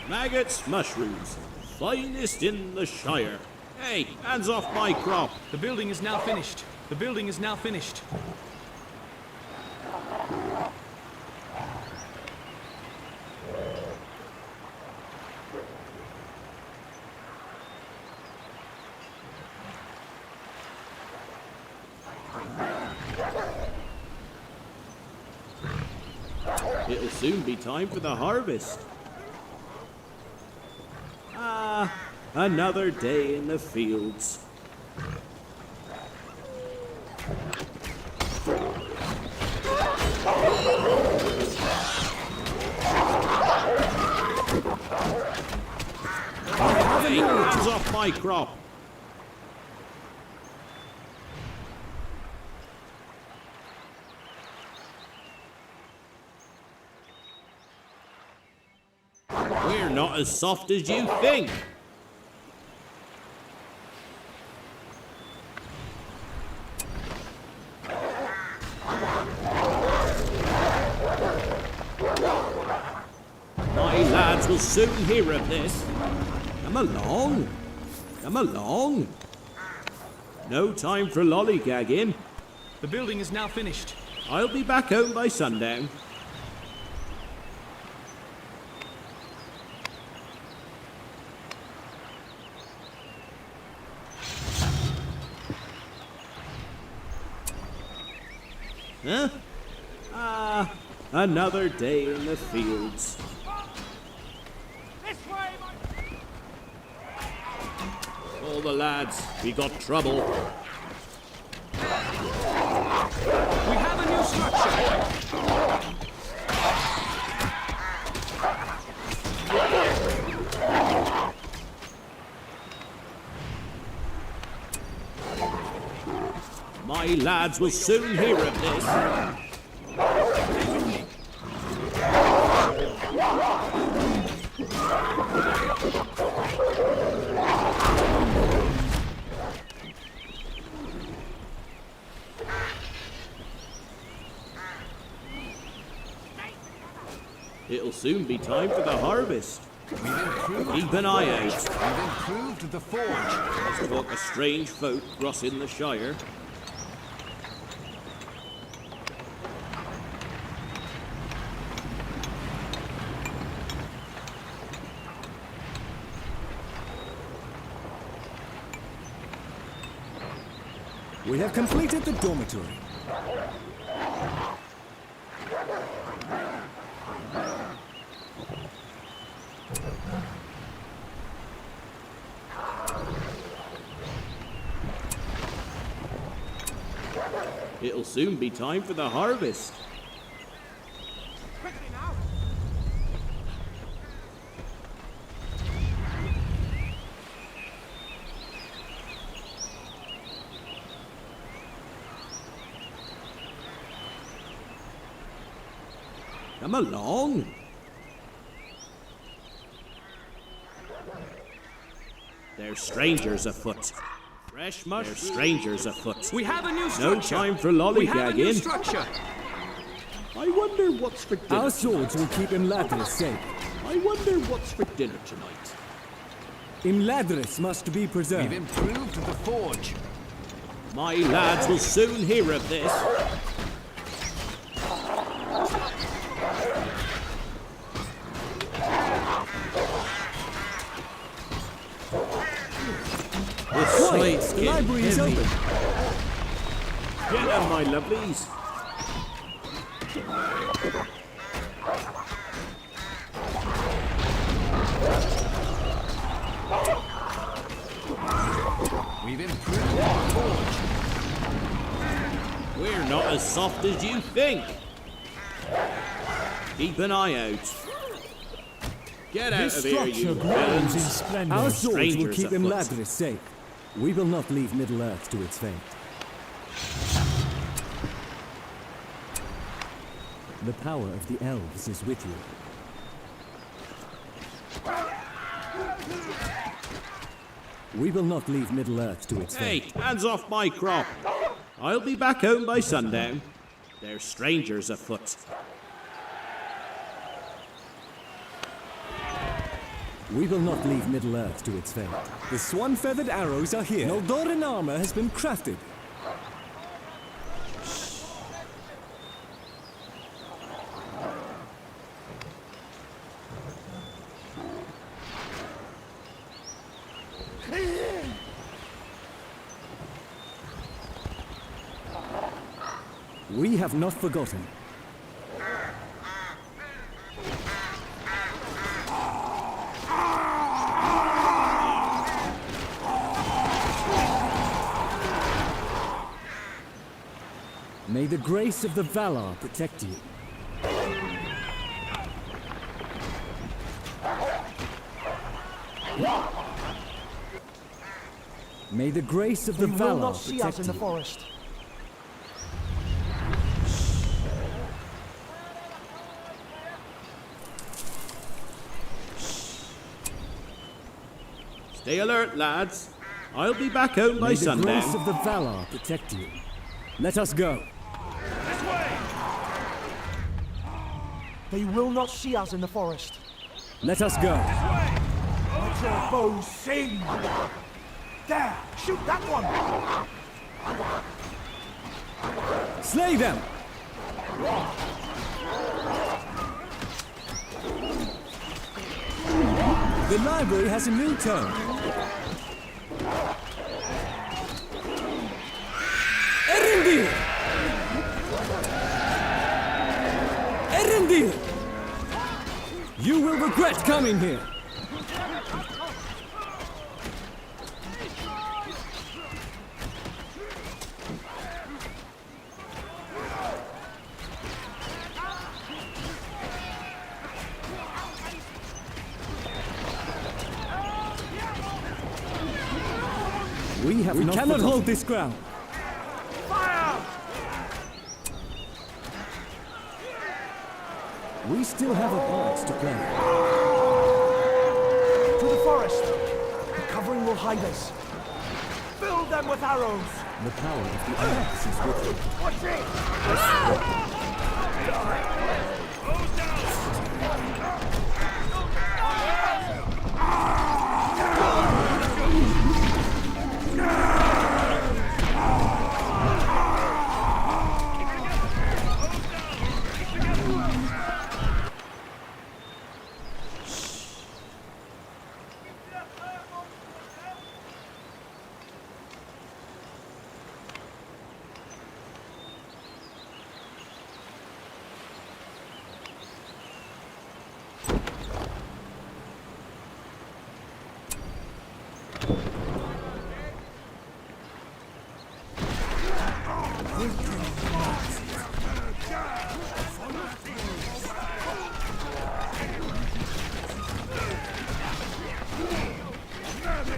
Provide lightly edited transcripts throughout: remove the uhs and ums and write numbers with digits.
Maggots, mushrooms, finest in the Shire. Hey, hands off my crop. The building is now finished. The building is now finished. It'll soon be time for the harvest. Ah, another day in the fields. Hey, hands off my crop. We're not as soft as you think. My lads will soon hear of this. Come along. Come along. No time for lollygagging. The building is now finished. I'll be back home by sundown. Huh? Ah, another day in the fields. This way, All the lads, we got trouble. We have a new structure. My lads will soon hear of this. It'll soon be time for the harvest. Keep an eye out. We've improved the forge. Let's talk a strange folk crossing the Shire. We have completed the dormitory. It'll soon be time for the harvest. quickly now. Come along. There's strangers afoot. Fresh mush. There's strangers afoot. We have a new No structure. time for We have a new lollygagging. structure. I wonder what's for dinner. Our swords will keep Imladris safe. I wonder what's for dinner tonight. Imladris must be We've preserved. improved the forge. My lads will soon hear of this. This slate's The getting library is heavy. open. Get them, my lovelies. We've improved the forge. We're not as soft as you think. Keep an eye out. Get out This of here, structure you grows in villains. splendor. Our swords will Strangers keep afoot. Imladris safe. We will not leave Middle-earth to its fate. The power of the elves is with you. We will not leave Middle-earth to its Hey, fate. hands off my crop. I'll be back home by sundown. There's strangers afoot. We will not leave Middle-earth to its fate. The swan-feathered arrows are here. Noldoran armor has been crafted. We have not forgotten. May the grace of the Valar protect you. May the grace of the They will Valar not see us protect in the you. forest. Stay alert, lads. I'll be back home by May the grace sundown. of the Valar protect you. Let us go. They will not see us in the forest. Let us go. Let your bows sing! There! Shoot that one! Slay them! The library has a new tone. Erendir! Erendir! You will regret coming here. We cannot hold this ground. We still have a part to play. To the forest! The covering will hide us. Fill them with arrows! The power of the axe is with you. Watch it!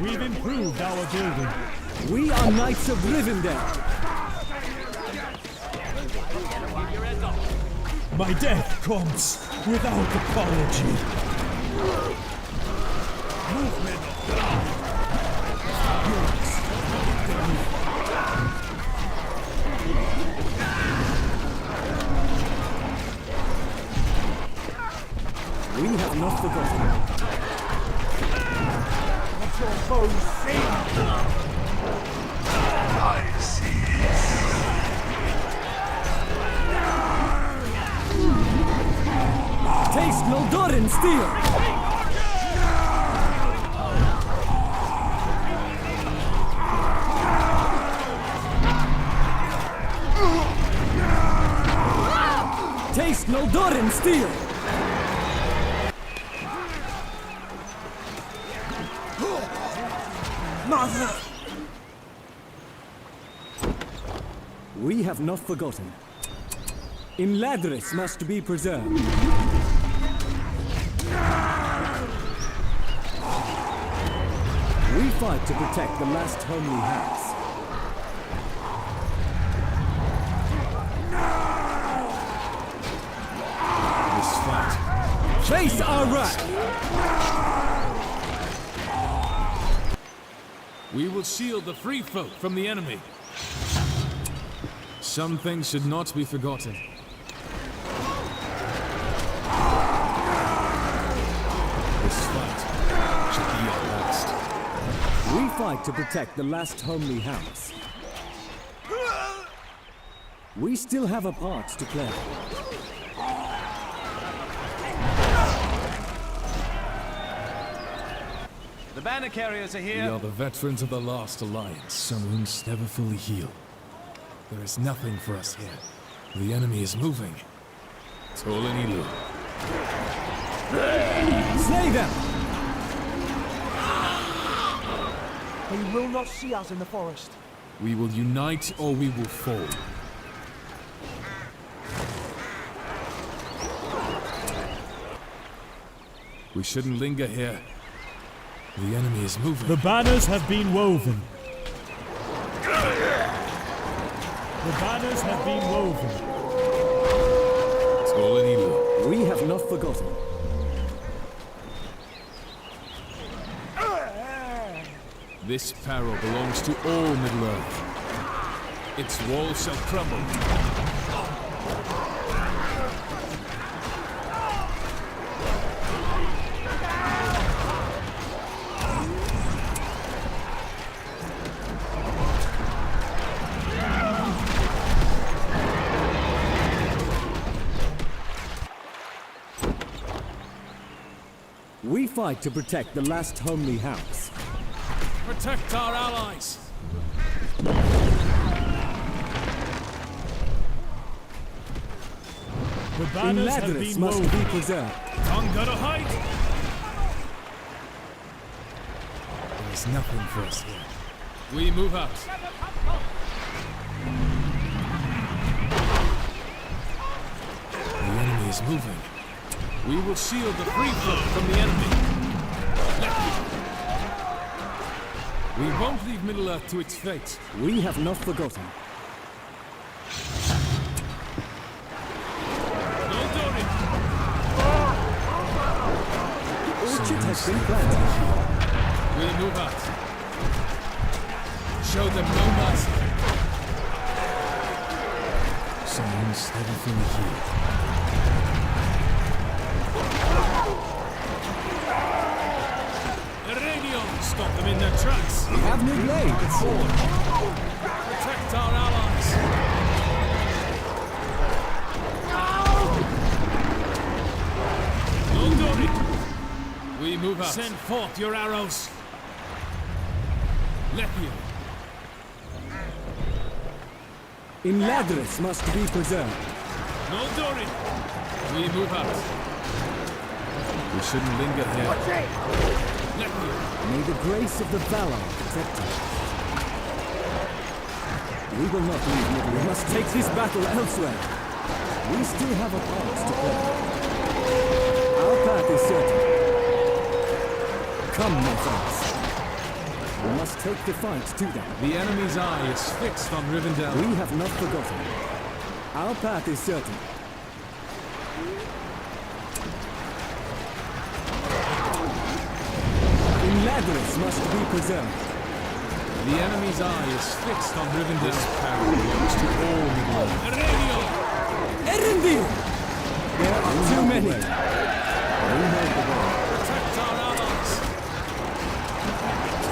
We've improved our building. We are Knights of Rivendell. My death comes without apology. We have not forgotten. Let your bows sing! Taste Noldoran steel! Taste Noldoran steel! Mother! We have not forgotten. Imladris must be preserved. We fight to protect the last home we have. This fight. Face our wrath! We will shield the free folk from the enemy. Some things should not be forgotten. This fight should be our last. We fight to protect the last homely house. We still have a part to play. The banner carriers are We here. are the veterans of the last alliance. Some wounds never fully heal. There is nothing for us here. The enemy is moving. Tolenilu. Slay them! They will not see us in the forest. We will unite or we will fall. We shouldn't linger here. The enemy is moving. The banners have been woven. The banners have been woven. Tolenilu. We have not forgotten. This peril belongs to all Middle-earth. Its walls shall crumble. We fight to protect the last homely house. Protect our allies! The In banners have Ladris been must woven. be preserved. Tongue gonna hide! There is nothing for us here. We move out. The enemy is moving. We will shield the free folk from the enemy. Let me. We won't leave Middle-earth to its fate. We have not forgotten. No Dory! Orchard has been planted. We move out. Show them no mercy. Someone's never fully healed. Radio! Stop them in their tracks! We have new blades. Protect our allies! No Dory! We move out. Send forth your arrows! Lepio! In Ladris must be preserved. No Dory! We move out. We shouldn't linger here. Lepio! May the grace of the Valor protect us. We will not leave Middle. We must take this battle elsewhere. We still have a part to play. Our path is certain. Come, my friends. We must take the fight to them. The enemy's eye is fixed on Rivendell. We have not forgotten. Our path is certain. In Ladris must be preserved. The enemy's eye is fixed on Rivendell. This peril belongs to all Middle-earth. Radio! Rivendell! There are too many. We know the way. Protect our allies!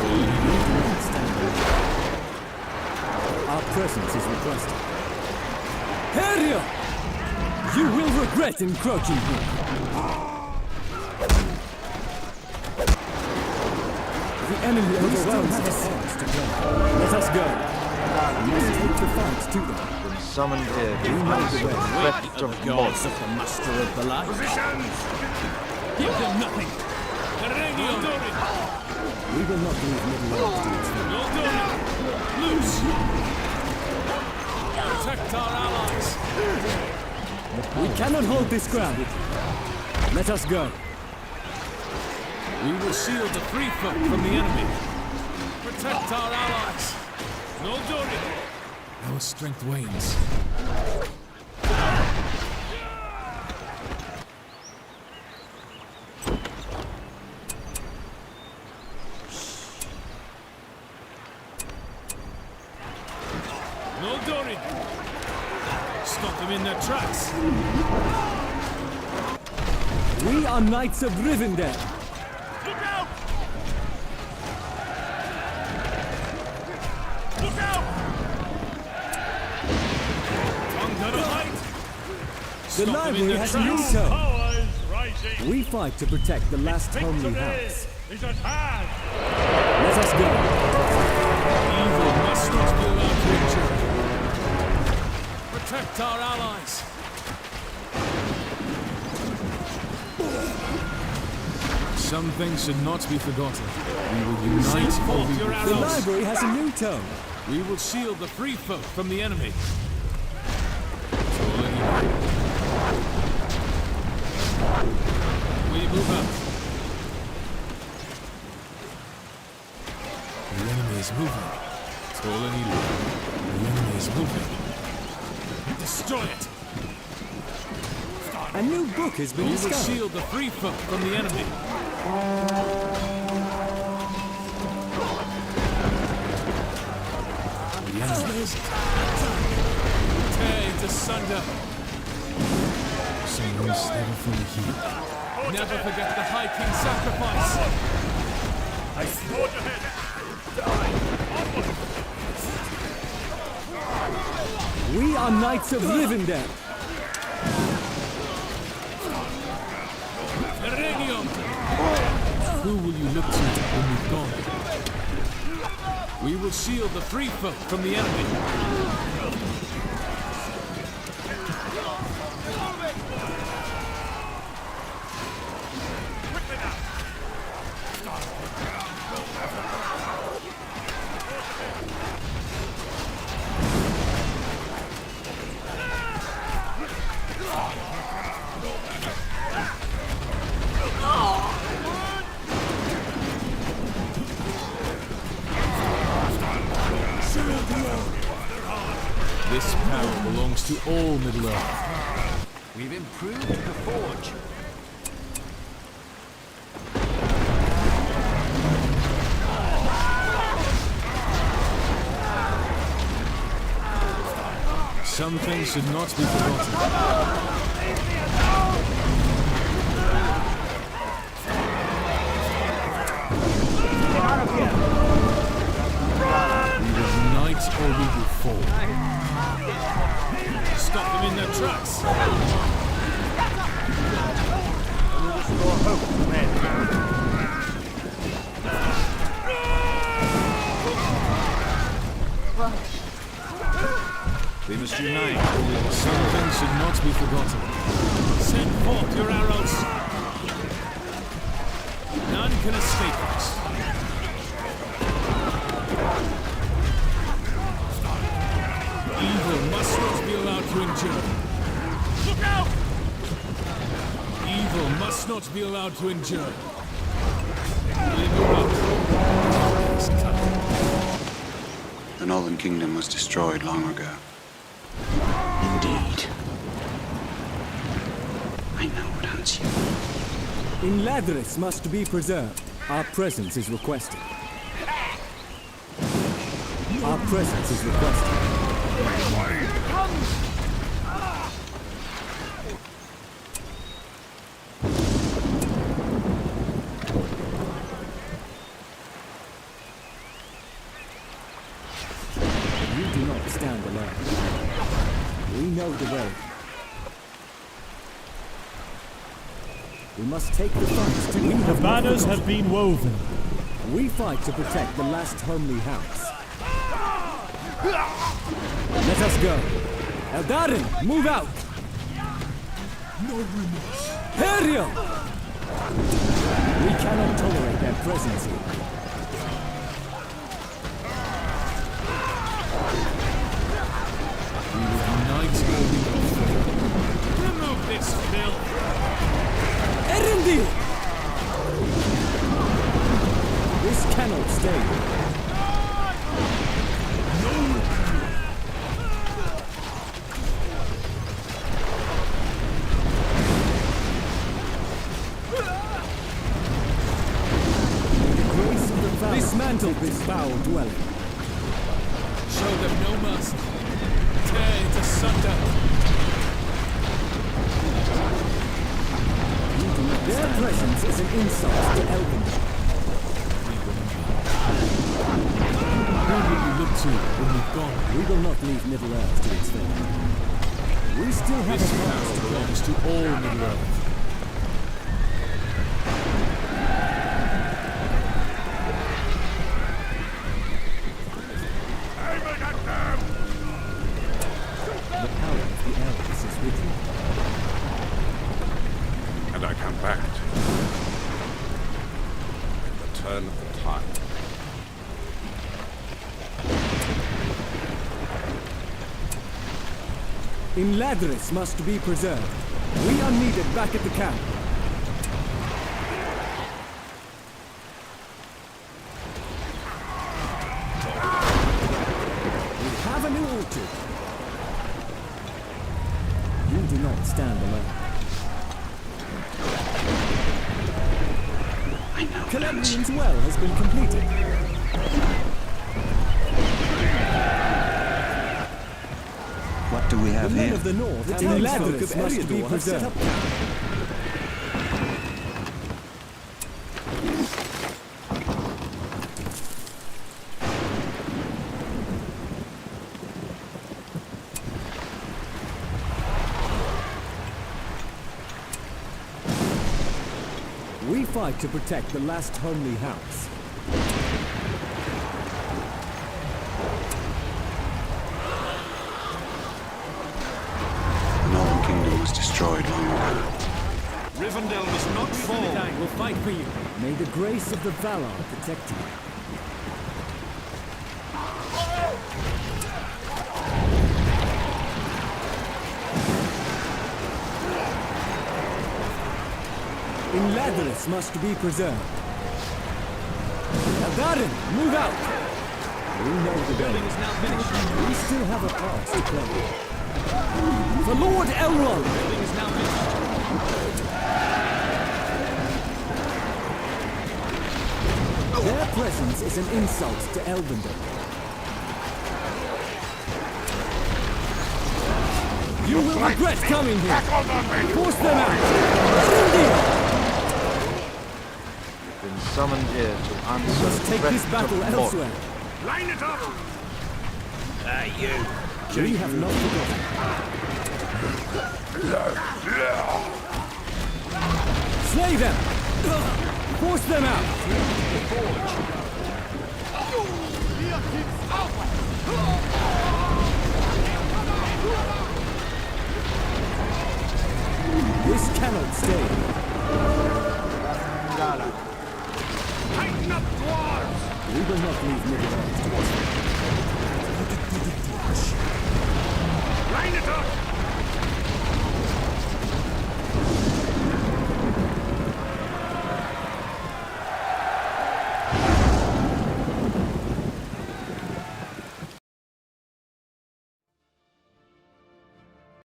We do not stand alone. Our presence is requested. Heria! You will regret encroaching here. The enemy overwhelms us. To go. Let us go. We must take the fight to them. Been summoned here to We know the way. threat of Gods blood. of the Master of the Light. Give them nothing! Radio! We will not leave Middle-earth to its fate. No Dory! Loose! Protect our allies! We cannot hold this ground. Let us go. We will shield the free folk from the enemy. Protect our allies! No Dory! Our strength wanes. them in their tracks. We are knights of Rivendell. Look out! Look out! Tongue got a height. The Stop them in library their has a new tracks. tone. Power is rising. We fight to protect the last homely house. Is at hand. Let us go. Evil must not be allowed to endure. Protect our allies. Some things should not be forgotten. We will unite Send or forth we your will The arrows. library has a new tone. We will shield the free folk from the enemy. We move out. The enemy is moving. Tall and evil. The enemy is moving. Destroy it. A new book has been We will discovered. shield the free folk from the enemy. The enemy is tear it asunder. Someone never fully healed. Never forget the High King's sacrifice. Forge ahead. We are knights of Rivendell. Regnum! Who will you look to when we've gone? We will shield the free folk from the enemy. This power belongs to all Middle-earth. We've improved the forge. Some things should not be forgotten. We will unite or we will fall. Stop them in their tracks. Restore hope, men. We must unite. Some things should not be forgotten. Send forth your arrows. None can escape us. Evil must not be allowed to endure. Look out! Evil must not be allowed to endure. We move up. It's coming. The Northern Kingdom was destroyed long ago. Indeed. I know what hunts you. In Ladris must be preserved. Our presence is requested. Our presence is requested. You do not stand alone. We know the way. We must take the fight to The banners have been woven. We fight to protect the last homely house. Let us go. Eldarin, move out! No remorse. Heriel! We cannot tolerate their presence here. We will unite or we will fall. Remove this filth. Erendil! This cannot stay. Grace of the foul. Dismantle this foul dwelling. Show them no mercy. Tear it asunder. Their presence is an insult to Elvendell. Who will we look to when we've gone? We will not leave Middle-earth to its fate. We still have This a town past to claim. belongs to all Middle-earth. The power of the elves is with you. And I come back to you. At the turn of the tide. In Ladris must be preserved. We are needed back at the camp. We have a new orchard. You do not stand alone. I know what hunts you. Calabrian's well has been completed. What do we have The men here? of the north, the townsfolk Ladris of must be Eriador have set preserved. We fight to protect the last homely house. The Northern Kingdom was destroyed long ago. Rivendell must not fall. I will fight for you. May the grace of the Valar protect you. In Ladris must be preserved. Nagarin, move out! We know the building is now finished. We still have a part to play. For Lord Elrond! The building is now finished. Their presence is an insult to Elvendell. You will regret coming here! Force them out! Rivendell! Been summoned here to answer Let's the take threat this battle of Mordor. elsewhere. Line it up! We have not forgotten. Slay them! Force them out! This cannot stay. Tighten up, dwarves! We will not leave Middle-earth to its fate. Line it up!